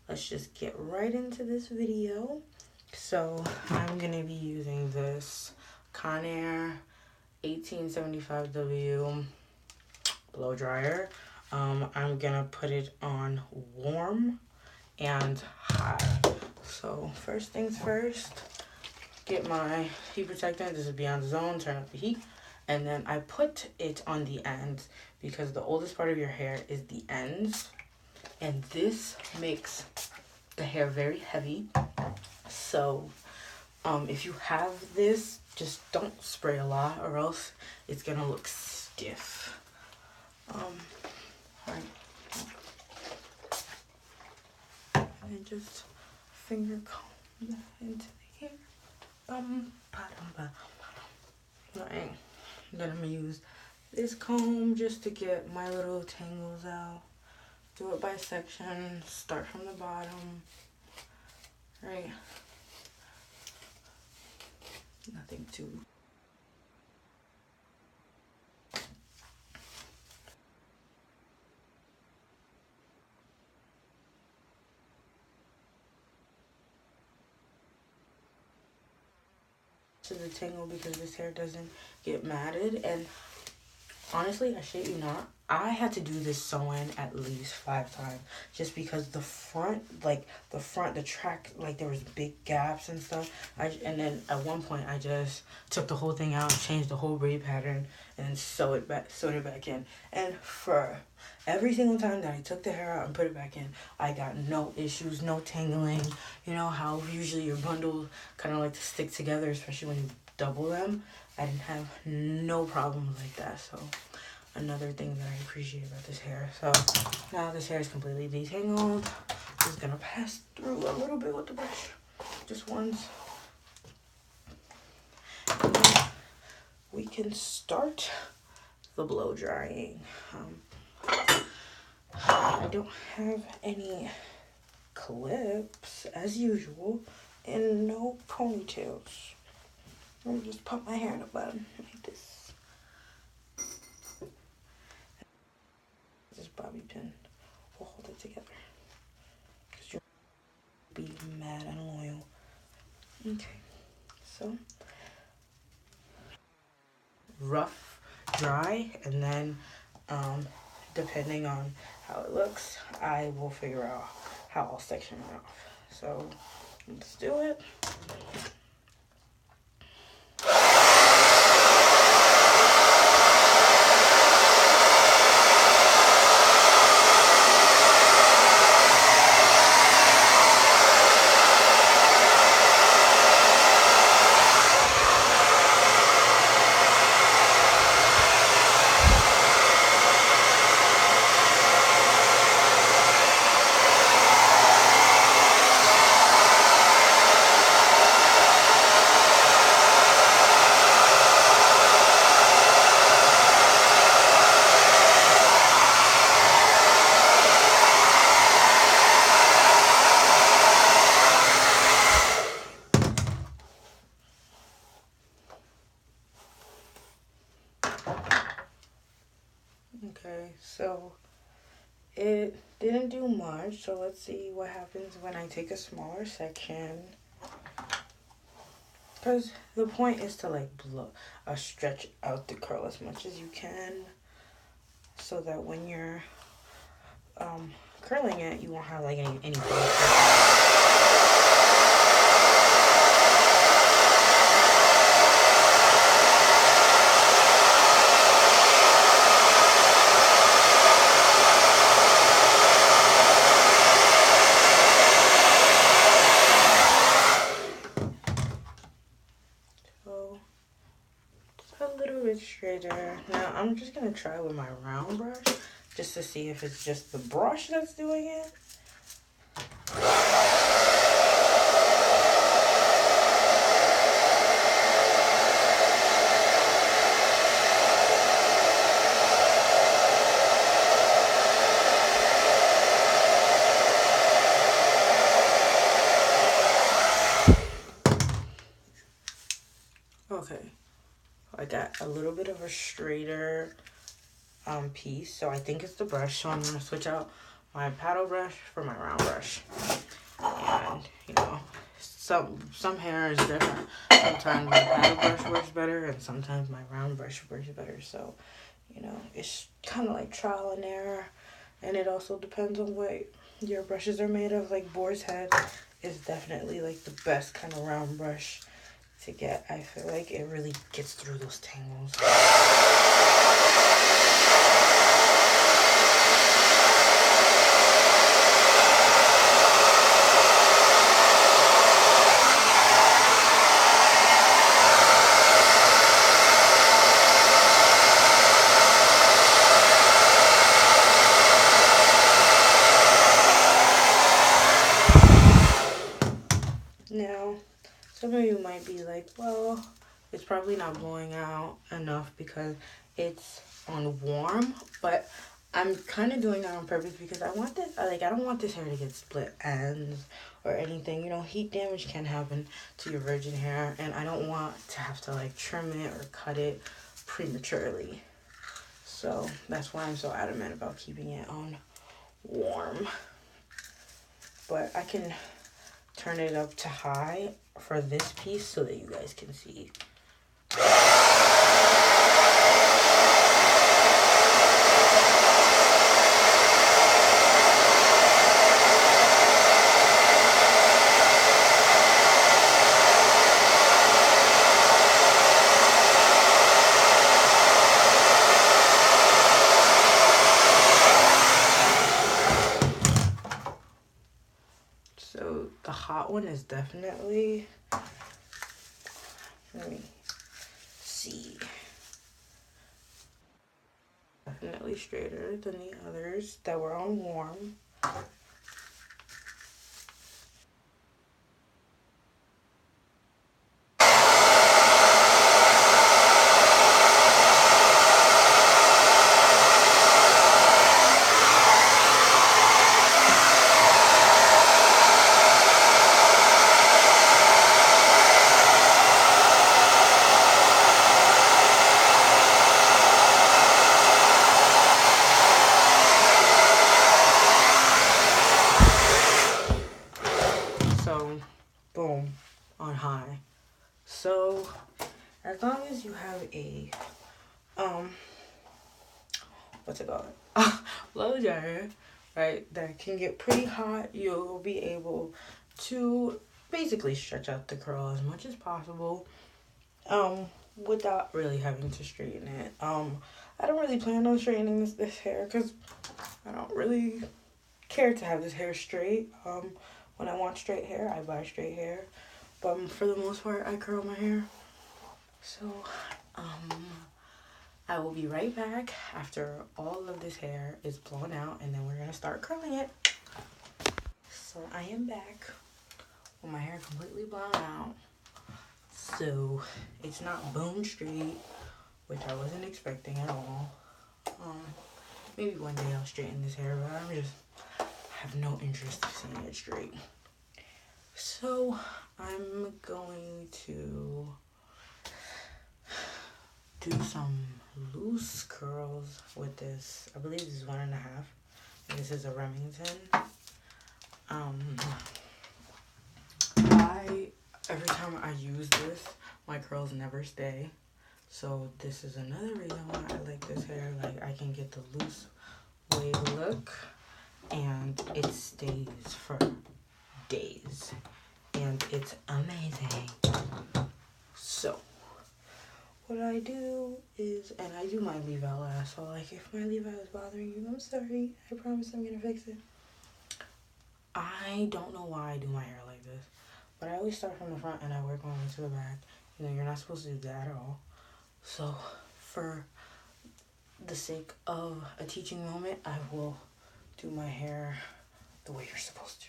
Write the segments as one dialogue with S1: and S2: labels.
S1: let's just get right into this video. So I'm gonna be using this Conair 1875W blow dryer. I'm gonna put it on warm and high. So first things first, get my heat protectant. This is beyond the zone. Turn up the heat, and then I put it on the ends because the oldest part of your hair is the ends, and this makes the hair very heavy. So if you have this, just don't spray a lot or else it's gonna look stiff. Alright. And just finger comb that into the hair. Right. Then I'm gonna use this comb just to get my little tangles out. Do it by section. Start from the bottom. Right. Nothing too. To the tangle because this hair doesn't get matted. And honestly, I shit you not, I had to do this sewing at least 5 times just because the front, the track, like there was big gaps and stuff. And then at one point I just took the whole thing out, changed the whole braid pattern, and then sewed it back in. And for every single time that I took the hair out and put it back in, I got no issues, no tangling. You know how usually your bundles kind of like to stick together, especially when you double them. I didn't have no problems like that. So another thing that I appreciate about this hair. So now this hair is completely detangled. Just gonna pass through a little bit with the brush, just once. And then we can start the blow drying. I don't have any clips as usual, and no ponytails. Let me just pop my hair in a bun like this. This bobby pin will hold it together. Because you'll be mad and loyal. Okay, so rough, dry, and then depending on how it looks, I will figure out how I'll section it off. So let's do it. Okay, so it didn't do much, so let's see what happens when I take a smaller section. Because the point is to like stretch out the curl as much as you can, so that when you're curling it, you won't have like any straighter. Now I'm just gonna try with my round brush just to see if it's just the brush that's doing it. Okay, I got a little bit of a straighter piece, so I think it's the brush. So I'm gonna switch out my paddle brush for my round brush. And, you know, some hair is different. Sometimes my paddle brush works better, and sometimes my round brush works better. So, you know, it's kind of like trial and error. And it also depends on what your brushes are made of. Like boar's head is definitely like the best kind of round brush to get. I feel like it really gets through those tangles. Now, some of you might be like, well, it's probably not blowing out enough because it's on warm, but I'm kind of doing that on purpose because I want this, I don't want this hair to get split ends or anything. You know, heat damage can happen to your virgin hair, and I don't want to have to like trim it or cut it prematurely. So that's why I'm so adamant about keeping it on warm. But I can turn it up to high for this piece so that you guys can see. So the hot one is definitely, let me see, definitely straighter than the others that were on warm. So, boom, on high. So, as long as you have a, what's it called? Blow dryer, right, that can get pretty hot, you'll be able to basically stretch out the curl as much as possible, without really having to straighten it. I don't really plan on straightening this hair because I don't really care to have this hair straight. When I want straight hair, I buy straight hair. But for the most part, I curl my hair. So, I will be right back after all of this hair is blown out, and then we're going to start curling it. So, I am back with my hair completely blown out. So, it's not bone straight, which I wasn't expecting at all. Maybe one day I'll straighten this hair, but I have no interest in seeing it straight. So I'm going to do some loose curls with this. I believe this is 1.5. And this is a Remington. Every time I use this, my curls never stay. So this is another reason why I like this hair. Like, I can get the loose wave look, and it stays for days, and it's amazing. So what I do is, and I do my leave out last, so like if my leave out is bothering you, I'm sorry. I promise I'm gonna fix it. I don't know why I do my hair like this, but I always start from the front and I work my way to the back. You know, you're not supposed to do that at all. So for the sake of a teaching moment, I will do my hair the way you're supposed to.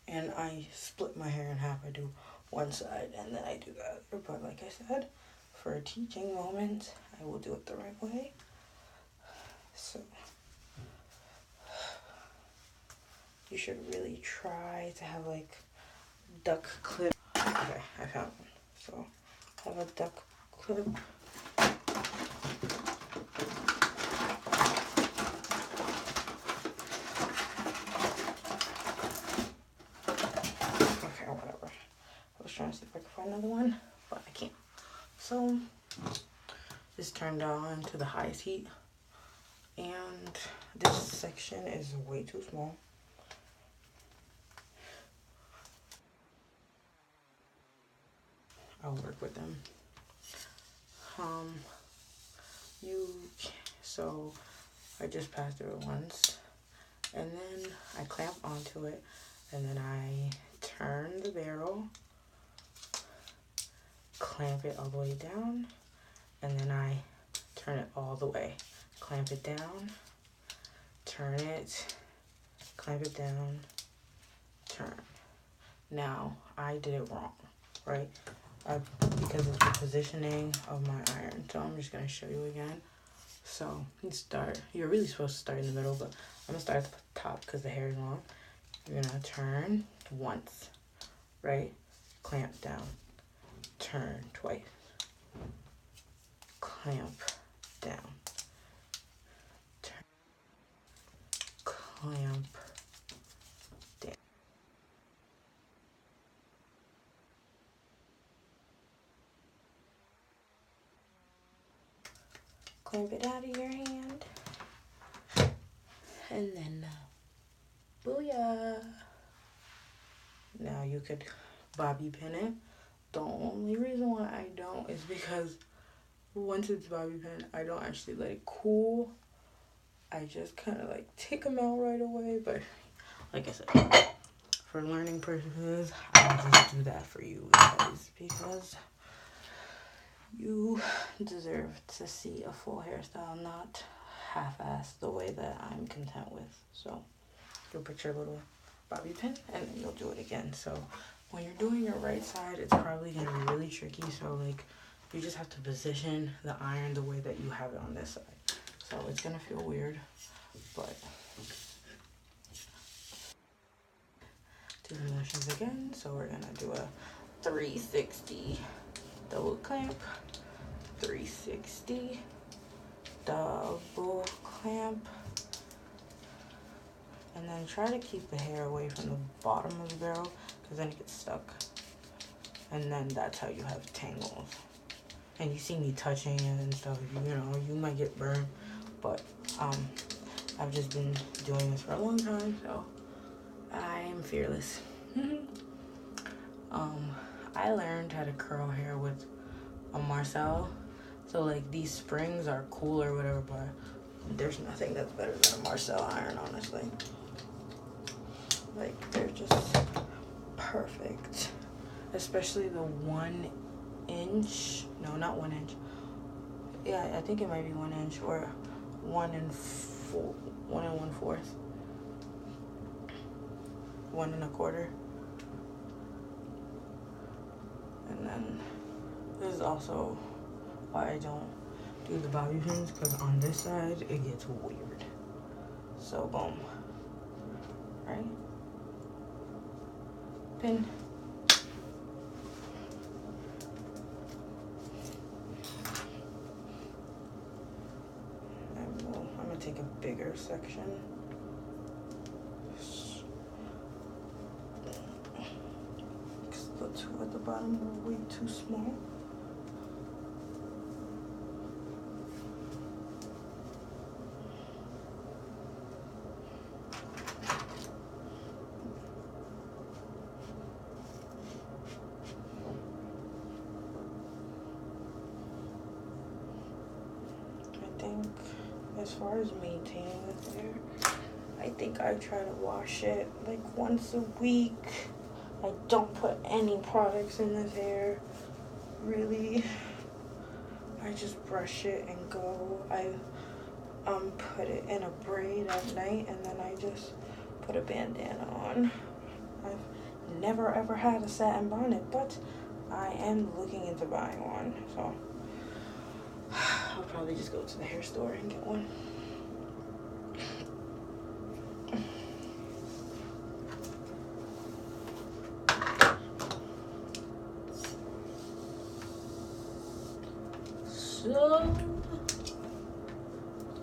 S1: And I split my hair in half. I do one side and then I do the other. But like I said, for a teaching moment, I will do it the right way. So you should really try to have like duck clip. Okay, I found one. So have a duck clip. find another one, but I can't. So this turned on to the highest heat, and this section is way too small. I'll work with them. So I just passed through it once, and then I clamp onto it, and then I turn the barrel, clamp it all the way down, and then I turn it all the way, clamp it down, turn it, clamp it down, turn. Now I did it wrong, right? Because of the positioning of my iron. So I'm just gonna show you again. So you're really supposed to start in the middle, but I'm gonna start at the top because the hair is long. You're gonna turn once, right? Clamp down, turn twice, clamp down, turn, clamp down. Clamp it out of your hand, and then booyah. Now you could bobby pin it. The only reason why I don't is because once it's bobby pin, I don't actually let it cool. I just kind of like take them out right away. But like I said, for learning purposes, I'll just do that for you guys because you deserve to see a full hairstyle, not half-assed the way that I'm content with. So you'll put your little bobby pin and then you'll do it again. So when you're doing your right side, it's probably gonna be really tricky. So like you just have to position the iron the way that you have it on this side. So it's gonna feel weird, but do the motions again. So we're gonna do a 360 double clamp, 360 double clamp, and then try to keep the hair away from the bottom of the barrel because then it gets stuck, and then that's how you have tangles. And you see me touching it and stuff, you know, you might get burned, but I've just been doing this for a long time, so I am fearless. I learned how to curl hair with a Marcel. So like these springs are cool or whatever, but there's nothing that's better than a Marcel iron, honestly. Like they're just perfect. Especially the 1 inch. No, not 1 inch. Yeah, I think it might be 1 inch or 1 1/4. 1 1/4. And then this is also why I don't do the bobby pins, because on this side it gets weird. So boom, right? Pin. And I'm gonna take a bigger section. The two at the bottom are way too small. I think as far as maintaining the hair, I think I try to wash it like once a week. I don't put any products in this hair, really. I just brush it and go. I put it in a braid at night, and then I just put a bandana on. I've never ever had a satin bonnet, but I am looking into buying one, so I'll probably just go to the hair store and get one. So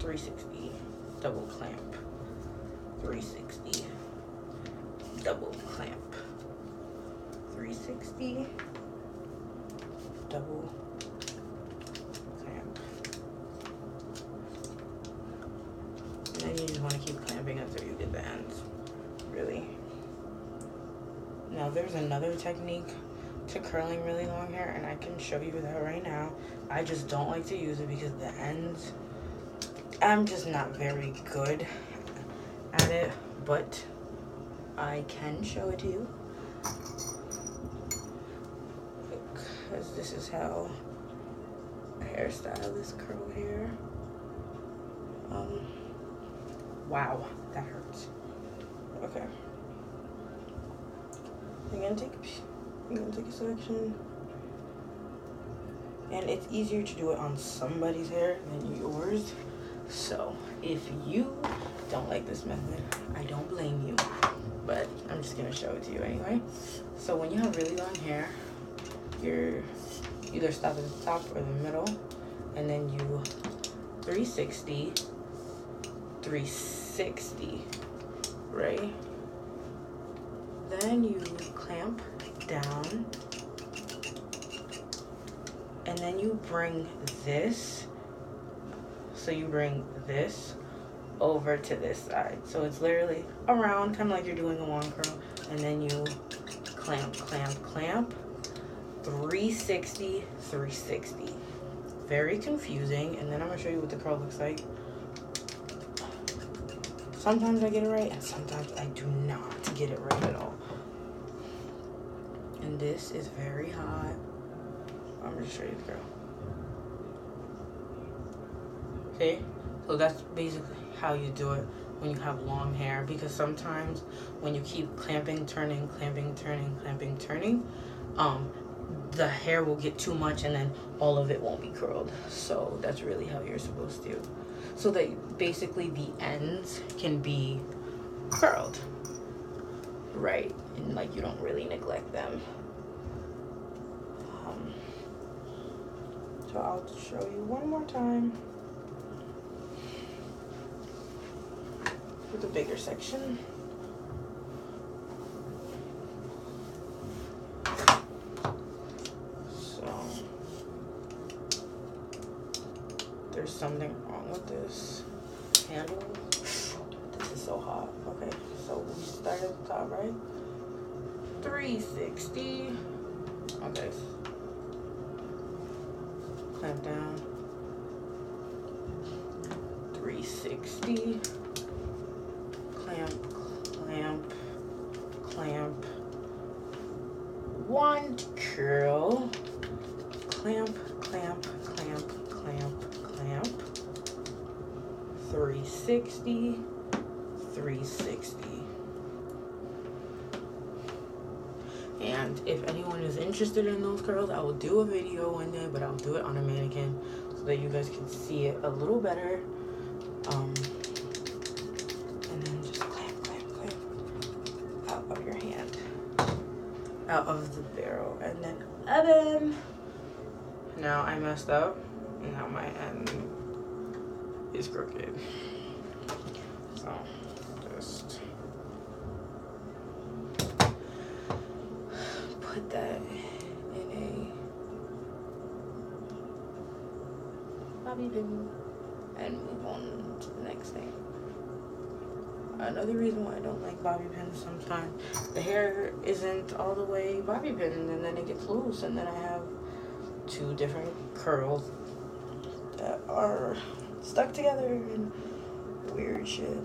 S1: 360 double clamp, 360 double clamp, 360 double clamp. And then you just want to keep clamping until you get the ends, really. Now there's another technique to curling really long hair, and I can show you that right now. I just don't like to use it because the ends, I'm just not very good at it, but I can show it to you. Because this is how hairstylists curl hair. Wow, that hurts. Okay. You're gonna take a section, and it's easier to do it on somebody's hair than yours. So if you don't like this method, I don't blame you, but I'm just gonna show it to you anyway. So when you have really long hair, you're either stop at the top or the middle, and then you 360, right? Then you clamp down, and then you bring this, so you bring this over to this side. So it's literally around, kind of like you're doing a long curl, and then you clamp, 360. Very confusing, and then I'm gonna show you what the curl looks like. Sometimes I get it right, and sometimes I do not get it right at all. And this is very hot. I'm gonna show you the curl. Okay, so that's basically how you do it when you have long hair, because sometimes when you keep clamping, turning, the hair will get too much, and then all of it won't be curled. So that's really how you're supposed to, so that basically the ends can be curled, right? And like you don't really neglect them. So I'll show you one more time with a bigger section. There's something wrong with this handle. This is so hot. Okay, so we start at the top, right? 360. Okay. Clamp down. 360. Clamp. One curl. Clamp. 360. And if anyone is interested in those curls, I will do a video one day, but I'll do it on a mannequin so that you guys can see it a little better. And then just clamp out of your hand, out of the barrel, and then oven. Now I messed up, and now my end is crooked. So just put that in a bobby pin and move on to the next thing. Another reason why I don't like bobby pins, sometimes the hair isn't all the way bobby pinned, and then it gets loose, and then I have two different curls that are stuck together and weird shit.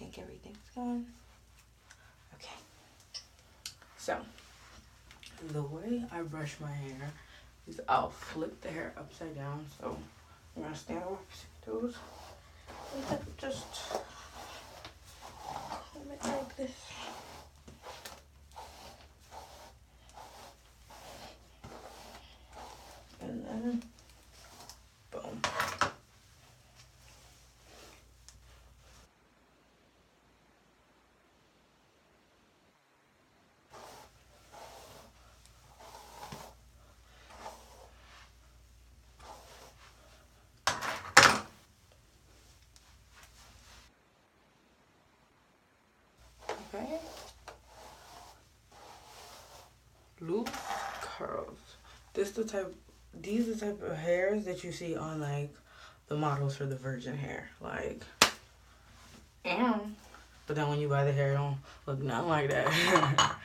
S1: think everything's gone. Okay. So, the way I brush my hair is I'll flip the hair upside down. So, I'm gonna stand on my toes. And then just comb it like this. And then, boom. Okay. Loose curls. These are the type of hairs that you see on like the models for the virgin hair. Like, but then when you buy the hair, it don't look nothing like that.